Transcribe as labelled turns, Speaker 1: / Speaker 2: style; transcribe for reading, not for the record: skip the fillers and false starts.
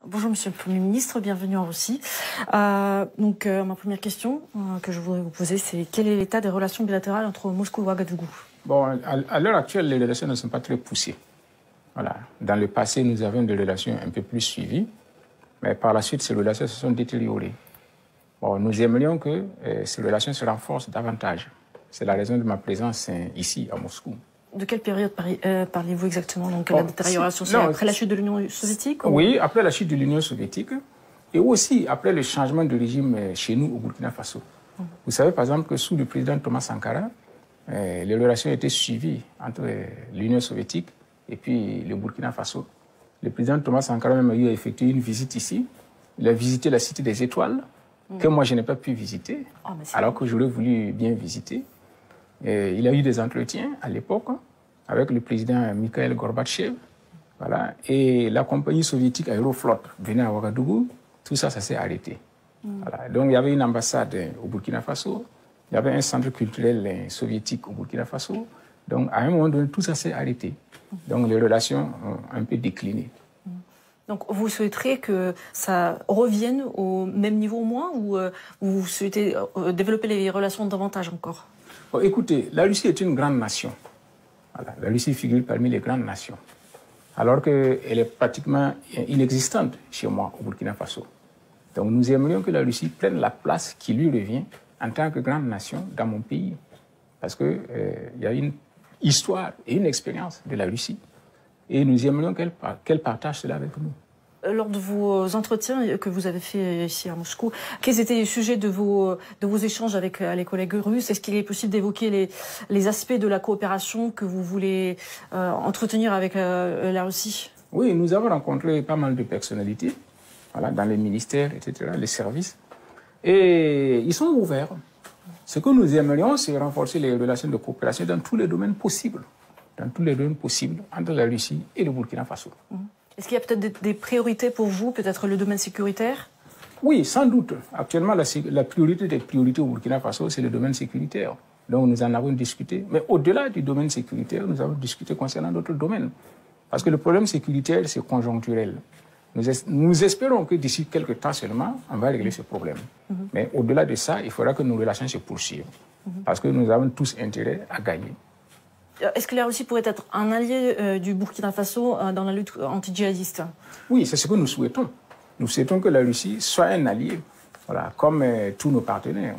Speaker 1: Bonjour Monsieur le Premier ministre, bienvenue en Russie. Ma première question que je voudrais vous poser, c'est quel est l'état des relations bilatérales entre Moscou et Ouagadougou?
Speaker 2: Bon, à l'heure actuelle, les relations ne sont pas très poussées. Voilà. Dans le passé, nous avions des relations un peu plus suivies, mais par la suite, ces relations se sont détériorées. Bon, nous aimerions que ces relations se renforcent davantage. C'est la raison de ma présence ici, à Moscou.
Speaker 1: De quelle période parlez-vous exactement? Donc, la détérioration, c'est après la chute de l'Union soviétique?
Speaker 2: Oui, après la chute de l'Union soviétique et aussi après le changement de régime chez nous au Burkina Faso. Vous savez par exemple que sous le président Thomas Sankara, les relations étaient suivies entre l'Union soviétique et puis le Burkina Faso. Le président Thomas Sankara même a eu effectué une visite ici. Il a visité la Cité des Étoiles, que moi je n'ai pas pu visiter, alors que j'aurais voulu bien visiter. Et il a eu des entretiens à l'époque avec le président Mikhail Gorbatchev. Voilà. Et la compagnie soviétique Aeroflot venait à Ouagadougou. Tout ça, ça s'est arrêté. Voilà. Donc il y avait une ambassade au Burkina Faso. Il y avait un centre culturel soviétique au Burkina Faso. Donc à un moment donné, tout ça s'est arrêté. Donc les relations ont un peu décliné.
Speaker 1: Donc vous souhaiteriez que ça revienne au même niveau au moins, ou vous souhaitez développer les relations davantage encore?
Speaker 2: Bon, écoutez, la Russie est une grande nation. Voilà. La Russie figure parmi les grandes nations, alors qu'elle est pratiquement inexistante chez moi au Burkina Faso. Donc nous aimerions que la Russie prenne la place qui lui revient en tant que grande nation dans mon pays. Parce qu'il y a une histoire et une expérience de la Russie. Et nous aimerions qu'elle partage cela avec nous.
Speaker 1: Lors de vos entretiens que vous avez faits ici à Moscou, quels étaient les sujets de vos échanges avec les collègues russes? Est-ce qu'il est possible d'évoquer les aspects de la coopération que vous voulez entretenir avec la Russie?
Speaker 2: Oui, nous avons rencontré pas mal de personnalités, voilà, dans les ministères, etc., les services, et ils sont ouverts. Ce que nous aimerions, c'est renforcer les relations de coopération dans tous les domaines possibles, entre la Russie et le Burkina Faso.
Speaker 1: Est-ce qu'il y a peut-être des priorités pour vous, peut-être le domaine sécuritaire?
Speaker 2: Oui, sans doute. Actuellement, la priorité des priorités au Burkina Faso, c'est le domaine sécuritaire. Donc nous en avons discuté. Mais au-delà du domaine sécuritaire, nous avons discuté concernant d'autres domaines. Parce que le problème sécuritaire, c'est conjoncturel. Nous espérons que d'ici quelques temps seulement, on va régler ce problème. Mais au-delà de ça, il faudra que nos relations se poursuivent. Parce que nous avons tous intérêt à gagner.
Speaker 1: Est-ce que la Russie pourrait être un allié du Burkina Faso dans la lutte anti-djihadiste?
Speaker 2: Oui, c'est ce que nous souhaitons. Nous souhaitons que la Russie soit un allié, voilà, comme tous nos partenaires.